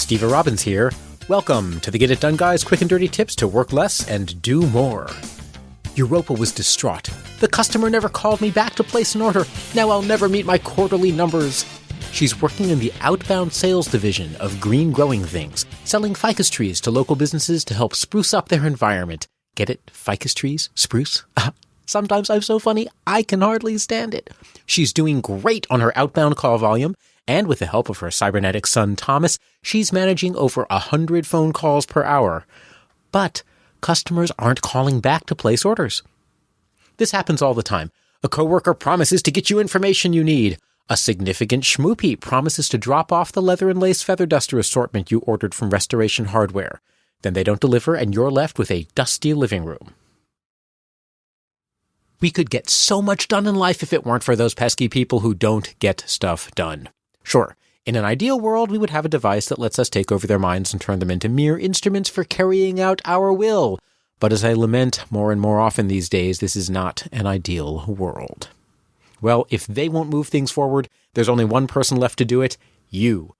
Steve Robbins here. Welcome to the Get It Done Guys quick and dirty tips to work less and do more. Europa was distraught. The customer never called me back to place an order. Now I'll never meet my quarterly numbers. She's working in the outbound sales division of Green Growing Things, selling ficus trees to local businesses to help spruce up their environment. Get it? Ficus trees? Spruce? Sometimes I'm so funny, I can hardly stand it. She's doing great on her outbound call volume, and with the help of her cybernetic son Thomas, she's managing over 100 phone calls per hour. But customers aren't calling back to place orders. This happens all the time. A coworker promises to get you information you need. A significant schmoopy promises to drop off the leather and lace feather duster assortment you ordered from Restoration Hardware. Then they don't deliver and you're left with a dusty living room. We could get so much done in life if it weren't for those pesky people who don't get stuff done. Sure, in an ideal world, we would have a device that lets us take over their minds and turn them into mere instruments for carrying out our will. But as I lament more and more often these days, this is not an ideal world. Well, if they won't move things forward, there's only one person left to do it, you.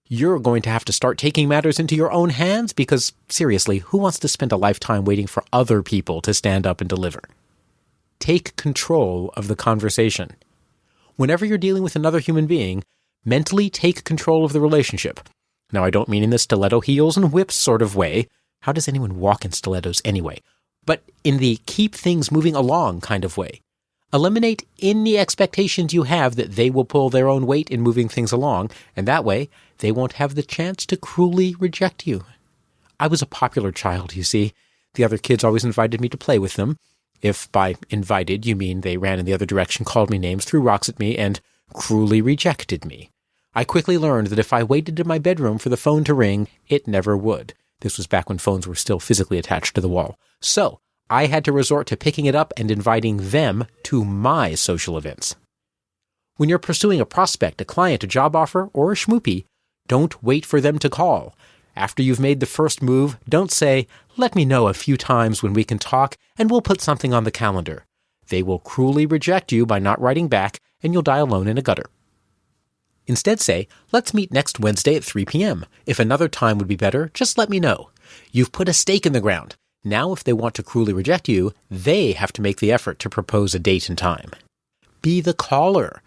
You're going to have to start taking matters into your own hands because, seriously, who wants to spend a lifetime waiting for other people to stand up and deliver? Take control of the conversation. Whenever you're dealing with another human being, mentally take control of the relationship. Now, I don't mean in the stiletto heels and whips sort of way. How does anyone walk in stilettos anyway? But in the keep things moving along kind of way. Eliminate any expectations you have that they will pull their own weight in moving things along, and that way, they won't have the chance to cruelly reject you. I was a popular child, you see. The other kids always invited me to play with them. If by invited you mean they ran in the other direction, called me names, threw rocks at me, and cruelly rejected me. I quickly learned that if I waited in my bedroom for the phone to ring, it never would. This was back when phones were still physically attached to the wall. So, I had to resort to picking it up and inviting them to my social events. When you're pursuing a prospect, a client, a job offer, or a schmoopy, don't wait for them to call. After you've made the first move, don't say, "Let me know a few times when we can talk, and we'll put something on the calendar." They will cruelly reject you by not writing back, and you'll die alone in a gutter. Instead say, "Let's meet next Wednesday at 3 p.m. If another time would be better, just let me know." You've put a stake in the ground. Now, if they want to cruelly reject you, they have to make the effort to propose a date and time. Be the caller.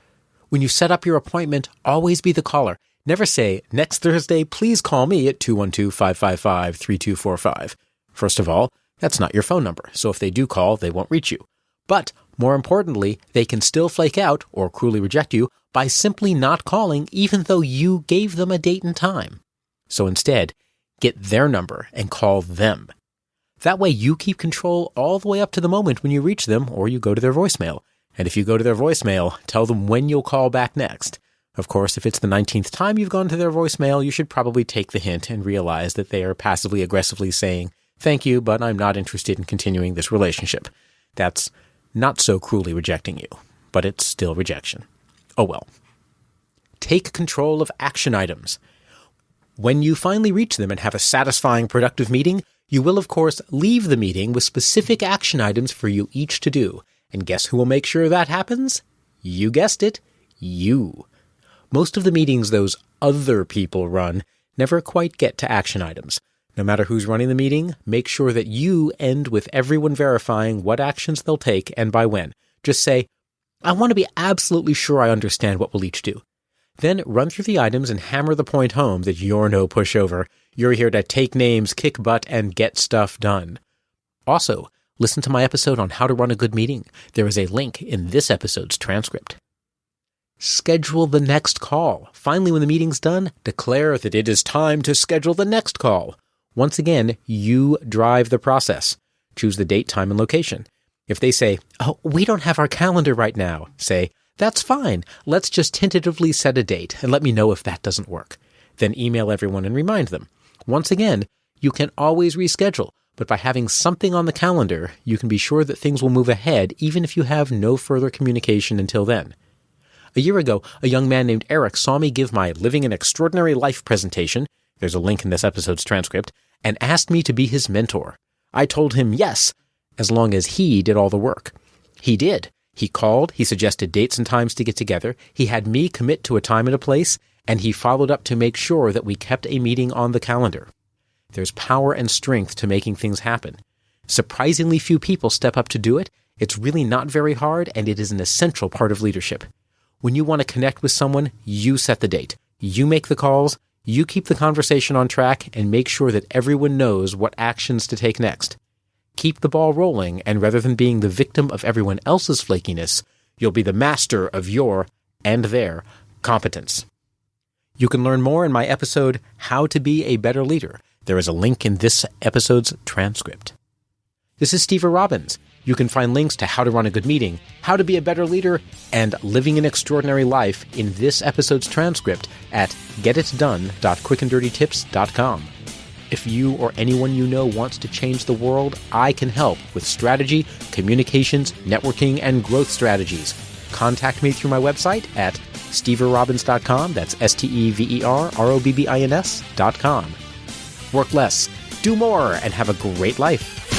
When you set up your appointment, always be the caller. Never say, "Next Thursday, please call me at 212-555-3245. First of all, that's not your phone number, so if they do call, they won't reach you. But, more importantly, they can still flake out or cruelly reject you by simply not calling even though you gave them a date and time. So instead, get their number and call them. That way you keep control all the way up to the moment when you reach them or you go to their voicemail. And if you go to their voicemail, tell them when you'll call back next. Of course, if it's the 19th time you've gone to their voicemail, you should probably take the hint and realize that they are passively aggressively saying, "Thank you, but I'm not interested in continuing this relationship." That's not so cruelly rejecting you, but it's still rejection. Oh well. Take control of action items. When you finally reach them and have a satisfying, productive meeting, you will, of course, leave the meeting with specific action items for you each to do. And guess who will make sure that happens? You guessed it, you. Most of the meetings those other people run never quite get to action items. No matter who's running the meeting, make sure that you end with everyone verifying what actions they'll take and by when. Just say, "I want to be absolutely sure I understand what we'll each do." Then run through the items and hammer the point home that you're no pushover. You're here to take names, kick butt, and get stuff done. Also, listen to my episode on how to run a good meeting. There is a link in this episode's transcript. Schedule the next call. Finally, when the meeting's done, declare that it is time to schedule the next call. Once again, you drive the process. Choose the date, time, and location. If they say, "Oh, we don't have our calendar right now," say, "That's fine. Let's just tentatively set a date and let me know if that doesn't work." Then email everyone and remind them. Once again, you can always reschedule, but by having something on the calendar, you can be sure that things will move ahead even if you have no further communication until then. A year ago, a young man named Eric saw me give my Living an Extraordinary Life presentation, there's a link in this episode's transcript, and asked me to be his mentor. I told him yes, as long as he did all the work. He did. He called, he suggested dates and times to get together, he had me commit to a time and a place, and he followed up to make sure that we kept a meeting on the calendar. There's power and strength to making things happen. Surprisingly few people step up to do it. It's really not very hard, and it is an essential part of leadership. When you want to connect with someone, you set the date. You make the calls, you keep the conversation on track, and make sure that everyone knows what actions to take next. Keep the ball rolling, and rather than being the victim of everyone else's flakiness, you'll be the master of your and their competence. You can learn more in my episode, How to Be a Better Leader. There is a link in this episode's transcript. This is Steve Robbins. You can find links to how to run a good meeting, how to be a better leader, and living an extraordinary life in this episode's transcript at getitdone.quickanddirtytips.com. If you or anyone you know wants to change the world, I can help with strategy, communications, networking, and growth strategies. Contact me through my website at steverrobbins.com. That's SteverRobbins.com. Work less, do more, and have a great life.